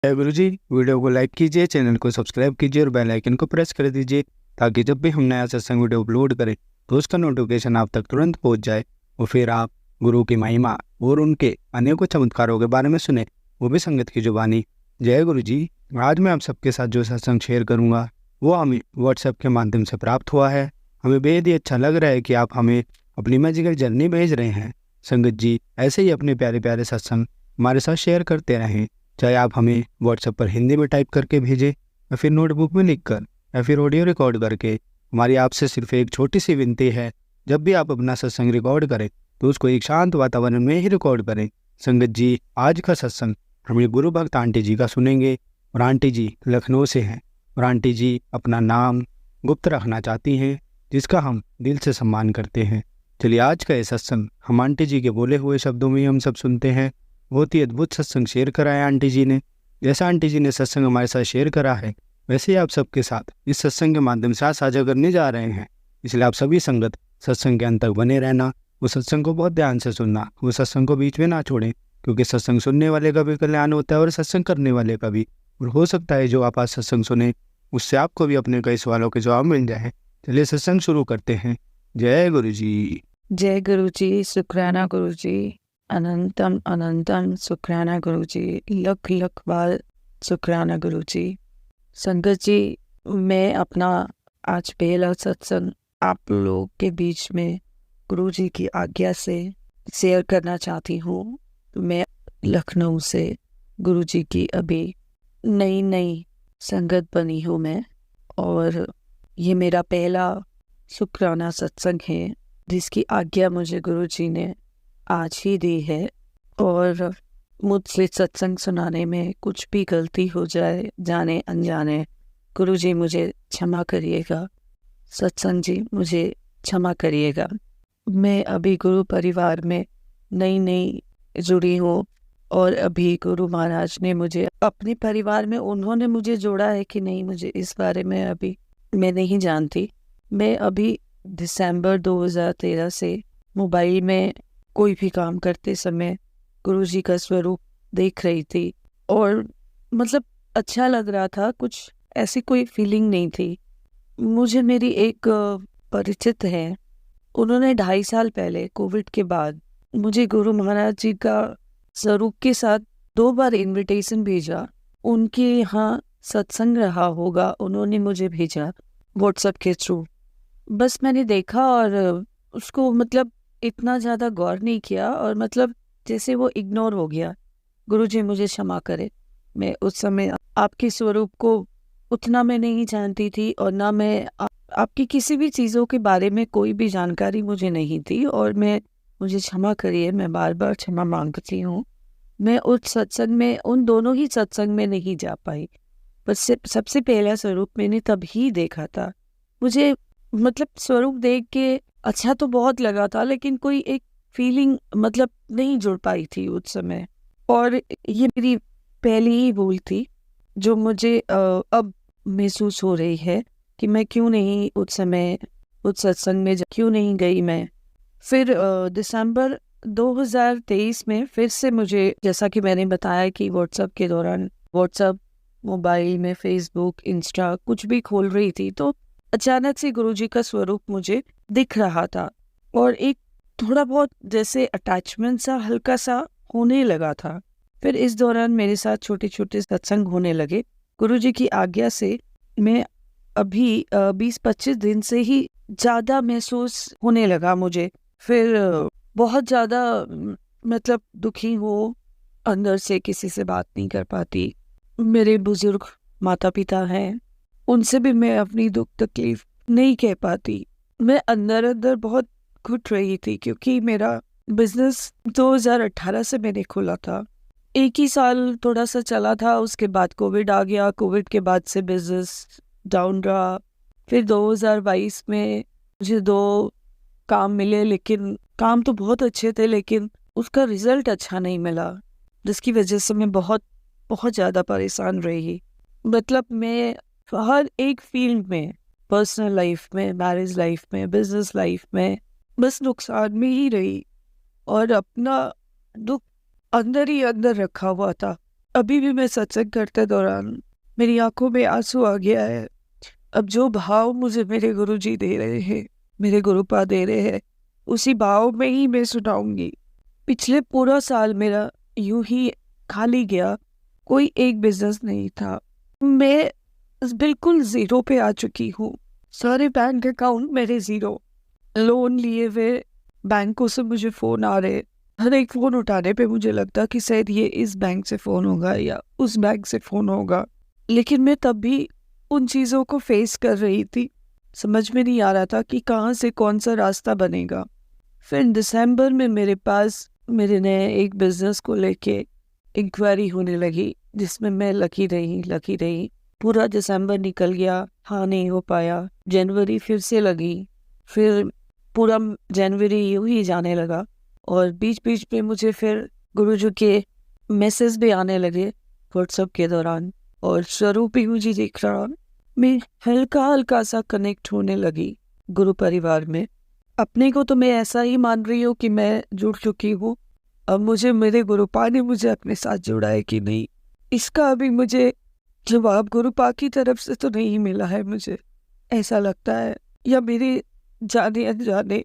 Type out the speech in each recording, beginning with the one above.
जय गुरु जी। वीडियो को लाइक कीजिए, चैनल को सब्सक्राइब कीजिए और बेल आइकन को प्रेस कर दीजिए ताकि जब भी हम नया सत्संग वीडियो अपलोड करें तो उसका नोटिफिकेशन आप तक तुरंत पहुंच जाए और फिर आप गुरु की महिमा और उनके अनेकों चमत्कारों के बारे में सुने, वो भी संगत की जुबानी। जय गुरु जी। आज मैं आप सबके साथ जो सत्संग शेयर करूँगा वो हमें व्हाट्सएप के माध्यम से प्राप्त हुआ है। हमें बेहद ही अच्छा लग रहा है कि आप हमें अपनी मैजिकल जर्नी भेज रहे हैं। संगत जी ऐसे ही अपने प्यारे प्यारे सत्संग हमारे साथ शेयर करते रहें, चाहे आप हमें व्हाट्सएप पर हिंदी में टाइप करके भेजें या फिर नोटबुक में लिखकर या फिर ऑडियो रिकॉर्ड करके। हमारी आपसे सिर्फ एक छोटी सी विनती है, जब भी आप अपना सत्संग रिकॉर्ड करें तो उसको एक शांत वातावरण में ही रिकॉर्ड करें। संगत जी आज का सत्संग हमें गुरु भक्त आंटी जी का सुनेंगे और आंटी जी लखनऊ से हैं और आंटी जी अपना नाम गुप्त रखना चाहती हैं, जिसका हम दिल से सम्मान करते हैं। चलिए आज का ये सत्संग हम आंटी जी के बोले हुए शब्दों में ही हम सब सुनते हैं। बहुत ही अद्भुत सत्संग शेयर करा है आंटी जी ने। जैसा आंटी जी ने सत्संग हमारे साथ शेयर करा है वैसे ही आप सबके साथ इस सत्संग के माध्यम से आज साझा करने जा रहे हैं। इसलिए आप सभी संगत सत्संग के अंत तक बने रहना, वो सत्संग को बहुत ध्यान से सुनना, वो सत्संग को बीच में ना छोड़ें, क्योंकि सत्संग सुनने वाले का भी कल्याण होता है और सत्संग करने वाले का भी। और हो सकता है जो आप आज सत्संग सुने उससे आपको भी अपने कई सवालों के जवाब मिल जाए। चलिए सत्संग शुरू करते हैं। जय गुरु जी। जय गुरु जी, शुक्राना गुरु जी, अनंतम अनंतम शुक्राना गुरु जी, लख लख बार शुक्राना गुरु जी। संगत जी, मैं अपना आज पहला सत्संग आप लोगों के बीच में गुरु जी की आज्ञा से शेयर करना चाहती हूँ। मैं लखनऊ से गुरु जी की अभी नई संगत बनी हूँ मैं, और ये मेरा पहला शुक्राना सत्संग है जिसकी आज्ञा मुझे गुरु जी ने आज ही दी है। और मुझसे सत्संग सुनाने में कुछ भी गलती हो जाए जाने अनजाने, गुरु जी मुझे क्षमा करिएगा, सत्संग जी मुझे क्षमा करिएगा। मैं अभी गुरु परिवार में नई जुड़ी हूँ और अभी गुरु महाराज ने मुझे अपने परिवार में उन्होंने मुझे जोड़ा है कि नहीं, मुझे इस बारे में अभी मैं नहीं जानती। मैं अभी दिसंबर 2013 से मोबाइल में कोई भी काम करते समय गुरु जी का स्वरूप देख रही थी और मतलब अच्छा लग रहा था, कुछ ऐसी कोई फीलिंग नहीं थी। मुझे मेरी एक परिचित है, उन्होंने 2.5 साल पहले कोविड के बाद मुझे गुरु महाराज जी का स्वरूप के साथ 2 बार इनविटेशन भेजा। उनके यहाँ सत्संग रहा होगा, उन्होंने मुझे भेजा व्हाट्सएप के थ्रू। बस मैंने देखा और उसको मतलब इतना ज़्यादा गौर नहीं किया और मतलब जैसे वो इग्नोर हो गया। गुरुजी मुझे क्षमा करे, मैं उस समय आपके स्वरूप को उतना मैं नहीं जानती थी और ना मैं आपकी किसी भी चीज़ों के बारे में कोई भी जानकारी मुझे नहीं थी, और मुझे क्षमा करिए, मैं बार बार क्षमा मांगती हूँ। मैं उस सत्संग में, उन दोनों ही सत्संग में नहीं जा पाई। बस सबसे पहला स्वरूप मैंने तभी देखा था। मुझे मतलब स्वरूप देख के अच्छा तो बहुत लगा था, लेकिन कोई एक फीलिंग मतलब नहीं जुड़ पाई थी उस समय। और ये मेरी पहली ही भूल थी जो मुझे अब महसूस हो रही है कि मैं क्यों नहीं उस समय उस सत्संग में क्यों नहीं गई मैं। फिर दिसंबर 2023 में फिर से मुझे, जैसा कि मैंने बताया कि व्हाट्सएप के दौरान व्हाट्सएप मोबाइल में फेसबुक इंस्टा कुछ भी खोल रही थी, तो अचानक से गुरुजी का स्वरूप मुझे दिख रहा था और एक थोड़ा बहुत जैसे अटैचमेंट सा हल्का सा होने लगा था। फिर इस दौरान मेरे साथ छोटे छोटे सत्संग होने लगे। गुरुजी की आज्ञा से मैं अभी 20-25 दिन से ही ज़्यादा महसूस होने लगा मुझे। फिर बहुत ज़्यादा मतलब दुखी हो, अंदर से किसी से बात नहीं कर पाती। मेरे बुजुर्ग माता पिता हैं, उनसे भी मैं अपनी दुख तकलीफ नहीं कह पाती। मैं अंदर बहुत घुट रही थी क्योंकि मेरा बिजनेस 2018 से मैंने खोला था। एक ही साल थोड़ा सा चला था, उसके बाद कोविड आ गया। कोविड के बाद से बिजनेस डाउन रहा। फिर 2022 में मुझे 2 काम मिले, लेकिन काम तो बहुत अच्छे थे लेकिन उसका रिजल्ट अच्छा नहीं मिला, जिसकी वजह से मैं बहुत ज़्यादा परेशान रही। मतलब मैं हर एक फील्ड में, पर्सनल लाइफ में, मैरिज लाइफ में, बिजनेस लाइफ में बस नुकसान में ही रही और अपना दुख अंदर ही अंदर रखा हुआ था। अभी भी मैं सत्संग करते दौरान मेरी आंखों में आंसू आ गया है। अब जो भाव मुझे मेरे गुरुजी दे रहे हैं, मेरे गुरुपा दे रहे हैं, उसी भाव में ही मैं सुनाऊंगी। पिछले पूरा साल मेरा यूं ही खाली गया, कोई एक बिजनेस नहीं था। मैं बिल्कुल जीरो पे आ चुकी हूँ। सारे बैंक अकाउंट मेरे जीरो, लोन लिए हुए, बैंकों से मुझे फोन आ रहे। हर एक फोन उठाने पे मुझे लगता कि शायद ये इस बैंक से फोन होगा या उस बैंक से फोन होगा, लेकिन मैं तब भी उन चीज़ों को फेस कर रही थी। समझ में नहीं आ रहा था कि कहाँ से कौन सा रास्ता बनेगा। फिर दिसंबर में मेरे पास मेरे नए एक बिजनेस को लेके इंक्वायरी होने लगी, जिसमें मैं लगी रही। पूरा दिसंबर निकल गया, हाँ नहीं हो पाया। जनवरी फिर से लगी, फिर पूरा जनवरी यूं ही जाने लगा। और बीच बीच में मुझे फिर गुरुजी के मैसेज भी आने लगे व्हाट्सएप के दौरान, और स्वरूप भी मुझे दिख रहा। मैं हल्का हल्का सा कनेक्ट होने लगी गुरु परिवार में। अपने को तो मैं ऐसा ही मान रही हूँ कि मैं जुड़ चुकी हूँ। अब मुझे मेरे गुरुपा ने मुझे अपने साथ जोड़ा है कि नहीं, इसका अभी मुझे जवाब गुरुपा की तरफ से तो नहीं मिला है। मुझे ऐसा लगता है, या मेरे जाने अनजाने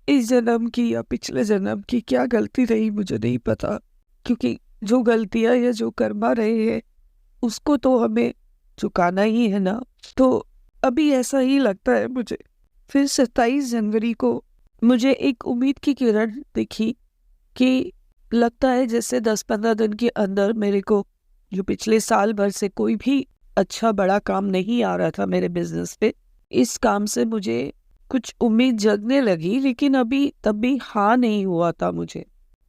इस जन्म की या पिछले जन्म की क्या गलती रही मुझे नहीं पता, क्योंकि जो गलतियां या जो कर्मा रहे हैं उसको तो हमें चुकाना ही है ना। तो अभी ऐसा ही लगता है मुझे। फिर 27 जनवरी को मुझे एक उम्मीद की किरण दिखी कि लगता है जैसे 10-15 दिन के अंदर मेरे को, जो पिछले साल भर से कोई भी अच्छा बड़ा काम नहीं आ रहा था मेरे बिजनेस पे, इस काम से मुझे कुछ उम्मीद जगने लगी। लेकिन अभी तब भी हाँ नहीं हुआ था मुझे।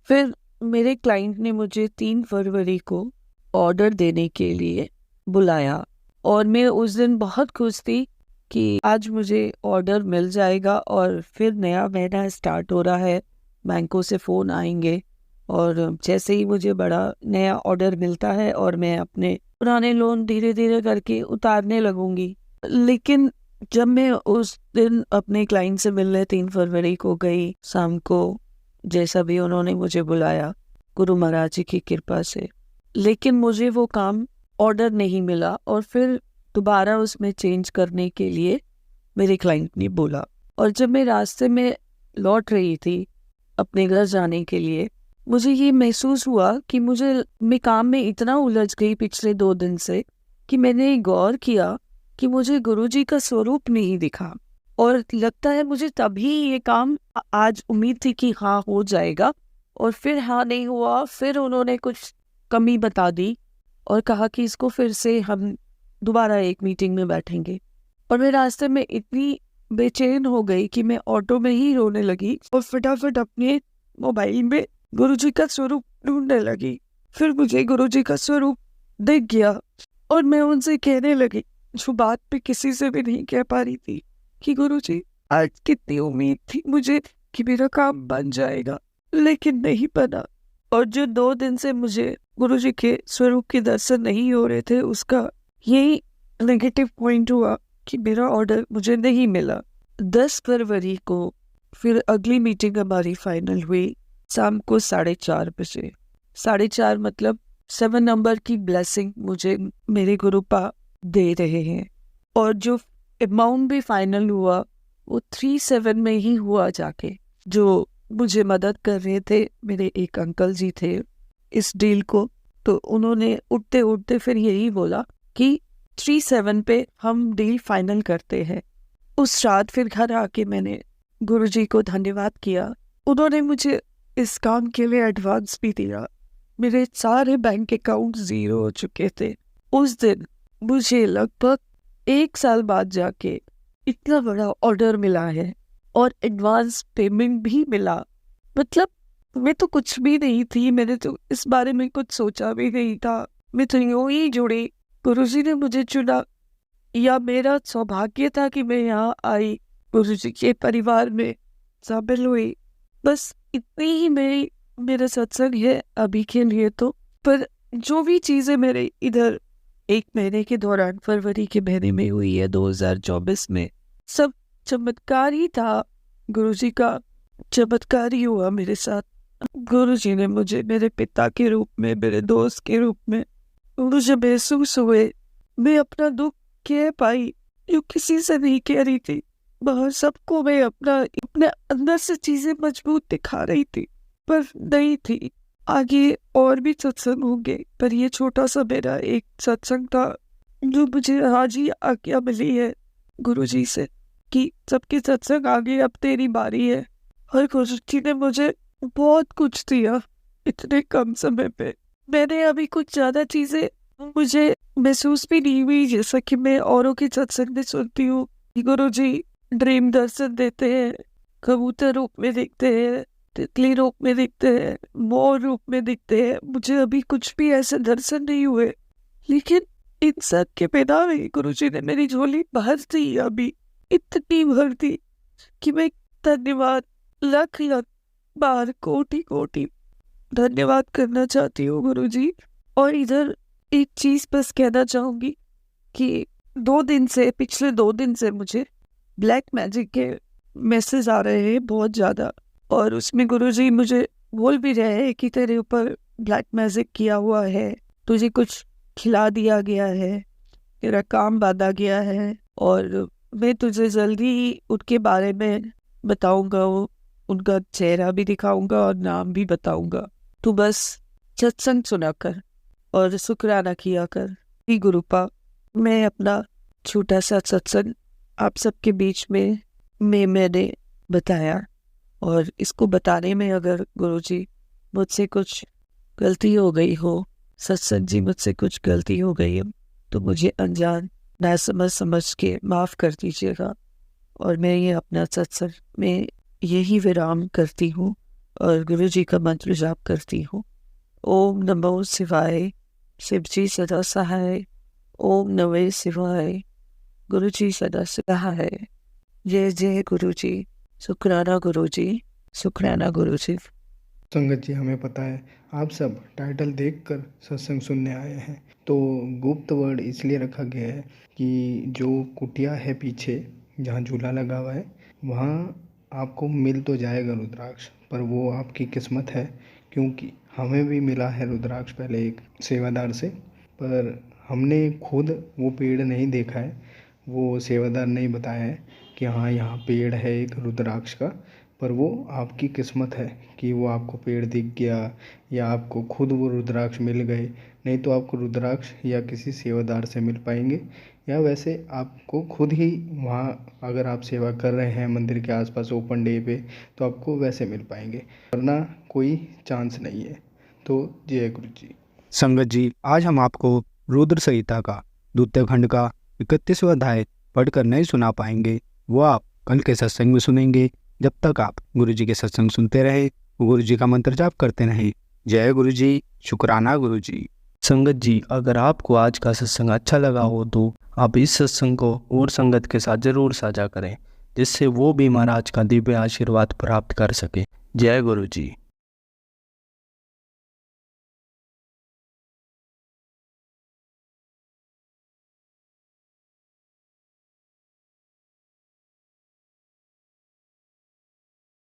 फिर मेरे क्लाइंट ने मुझे 3 फरवरी को ऑर्डर देने के लिए बुलाया, और मैं उस दिन बहुत खुश थी कि आज मुझे ऑर्डर मिल जाएगा और फिर नया महीना स्टार्ट हो रहा है, बैंकों से फ़ोन आएंगे, और जैसे ही मुझे बड़ा नया ऑर्डर मिलता है और मैं अपने पुराने लोन धीरे धीरे करके उतारने लगूंगी। लेकिन जब मैं उस दिन अपने क्लाइंट से मिलने 3 फरवरी को गई शाम को, जैसा भी उन्होंने मुझे बुलाया गुरु महाराज जी की कृपा से, लेकिन मुझे वो काम ऑर्डर नहीं मिला। और फिर दोबारा उसमें चेंज करने के लिए मेरे क्लाइंट ने बोला। और जब मैं रास्ते में लौट रही थी अपने घर जाने के लिए, मुझे ये महसूस हुआ कि मैं काम में इतना उलझ गई पिछले 2 दिन से कि मैंने गौर किया कि मुझे गुरुजी का स्वरूप नहीं दिखा। और लगता है मुझे तभी ये काम आज उम्मीद थी कि हाँ हो जाएगा, और फिर हाँ नहीं हुआ। फिर उन्होंने कुछ कमी बता दी और कहा कि इसको फिर से हम दोबारा एक मीटिंग में बैठेंगे। और मैं रास्ते में इतनी बेचैन हो गई कि मैं ऑटो में ही रोने लगी और फटाफट अपने मोबाइल में गुरुजी का स्वरूप ढूंढने लगी। फिर मुझे गुरुजी का स्वरूप दिख गया और मैं उनसे कहने लगी, जो बात पे किसी से भी नहीं कह पा रही थी, कि गुरुजी आज कितनी उम्मीद थी मुझे कि मेरा काम बन जाएगा, लेकिन नहीं बना। और जो 2 दिन से मुझे गुरुजी के स्वरूप के दर्शन नहीं हो रहे थे, उसका यही नेगेटिव पॉइंट हुआ कि मेरा ऑर्डर मुझे नहीं मिला। 10 फरवरी को फिर अगली मीटिंग हमारी फाइनल हुई शाम को 4:30 बजे। 4:30 मतलब 7 नंबर की ब्लेसिंग मुझे मेरे गुरुपा दे रहे हैं। और जो अमाउंट भी फाइनल हुआ वो 37 में ही हुआ जाके। जो मुझे मदद कर रहे थे मेरे एक अंकल जी थे इस डील को, तो उन्होंने उठते उठते फिर यही बोला कि 37 पे हम डील फाइनल करते हैं। उस रात फिर घर आके मैंने गुरुजी को धन्यवाद किया। उन्होंने मुझे इस काम के लिए एडवांस भी दिया। मेरे सारे बैंक अकाउंट जीरो हो चुके थे। उस दिन मुझे लगभग 1 साल बाद जाके इतना बड़ा ऑर्डर मिला है और एडवांस पेमेंट भी मिला। मतलब मैं तो कुछ भी नहीं थी, मैंने तो इस बारे में कुछ सोचा भी नहीं था। मैं तो यूं ही जुड़ी, गुरुजी ने मुझे चुना, या मेरा सौभाग्य था कि मैं यहाँ आई, गुरुजी के परिवार में शामिल हुई। बस इतनी ही मेरा सत्संग है अभी के लिए तो। पर जो भी चीज़ें मेरे इधर 1 महीने के दौरान, फरवरी के महीने में हुई है 2024 में, सब चमत्कार ही था। गुरुजी का चमत्कार ही हुआ मेरे साथ। गुरुजी ने मुझे मेरे पिता के रूप में, मेरे दोस्त के रूप में मुझे महसूस हुए। मैं अपना दुख कह पाई जो किसी से नहीं कह रही थी। बाहर सबको मैं अपने अंदर से चीजें मजबूत दिखा रही थी, पर नहीं थी। आगे और भी सत्संग होंगे, पर ये छोटा सा मेरा एक सत्संग था जो मुझे आज ही आज्ञा मिली है गुरुजी से कि सबके सत्संग आगे, अब तेरी बारी है। और गुरुजी ने मुझे बहुत कुछ दिया इतने कम समय पे। मैंने अभी कुछ ज्यादा चीजें मुझे महसूस भी नहीं हुई, जैसा कि मैं औरों के सत्संग में सुनती हूँ कि गुरुजी ड्रीम दर्शन देते हैं, कबूतर रूप में दिखते हैं, तितली रूप में दिखते हैं, मोर रूप में दिखते हैं। मुझे अभी कुछ भी ऐसे दर्शन नहीं हुए, लेकिन इन सब के बिना भी गुरुजी ने मेरी झोली भर दी, अभी इतनी भर दी कि मैं धन्यवाद, लाख लाख बार, कोटि कोटि धन्यवाद करना चाहती हूँ गुरुजी। और इधर एक चीज बस कहना चाहूंगी कि पिछले 2 दिन से मुझे ब्लैक मैजिक के मैसेज आ रहे हैं बहुत ज्यादा, और उसमें गुरुजी मुझे बोल भी रहे हैं कि तेरे ऊपर ब्लैक मैजिक किया हुआ है, तुझे कुछ खिला दिया गया है, तेरा काम बांधा गया है, और मैं तुझे जल्दी ही उनके बारे में बताऊंगा, उनका चेहरा भी दिखाऊंगा और नाम भी बताऊंगा। तू बस सत्संग सुना कर और शुक्राना किया कर। ही गुरुपा, मैं अपना छोटा सा सत्संग आप सबके बीच में मैंने बताया, और इसको बताने में अगर गुरुजी मुझसे कुछ गलती हो गई हो, सत्संग जी मुझसे कुछ गलती हो गई हो, तो मुझे अनजान ना समझ के माफ़ कर दीजिएगा। और मैं ये अपना सत्संग में यही विराम करती हूँ और गुरुजी का मंत्र जाप करती हूँ। ओम नमो शिवाय, शिव जी सदा सहाय। ओम नमः शिवाय, गुरु जी सदा सहाय। जय जय गुरु जी, शुक्राना गुरु जी, शुक्राना गुरु जी। संगत जी, हमें पता है आप सब टाइटल देखकर सत्संग सुनने आए हैं, तो गुप्त वर्ड इसलिए रखा गया है कि जो कुटिया है पीछे जहाँ झूला लगा हुआ है, वहाँ आपको मिल तो जाएगा रुद्राक्ष, पर वो आपकी किस्मत है, क्योंकि हमें भी मिला है रुद्राक्ष पहले एक सेवादार से, पर हमने खुद वो पेड़ नहीं देखा है, वो सेवादार नहीं बताया है कि हाँ यहाँ पेड़ है एक रुद्राक्ष का, पर वो आपकी किस्मत है कि वो आपको पेड़ दिख गया या आपको खुद वो रुद्राक्ष मिल गए। नहीं तो आपको रुद्राक्ष या किसी सेवादार से मिल पाएंगे, या वैसे आपको खुद ही वहाँ अगर आप सेवा कर रहे हैं मंदिर के आसपास ओपन डे पे, तो आपको वैसे मिल पाएंगे, वरना कोई चांस नहीं है। तो जय गुरु जी। संगत जी, आज हम आपको रुद्र संहिता का द्वितीय खंड का 31वां अध्याय पढ़कर नहीं सुना पाएंगे, वो आप कल के सत्संग में सुनेंगे। जब तक आप गुरुजी के सत्संग सुनते रहे, गुरुजी का मंत्र जाप करते रहे। जय गुरुजी, शुक्राना गुरुजी। संगत जी, अगर आपको आज का सत्संग अच्छा लगा हो तो आप इस सत्संग को और संगत के साथ जरूर साझा करें, जिससे वो भी महाराज का दिव्य आशीर्वाद प्राप्त कर सके। जय गुरुजी।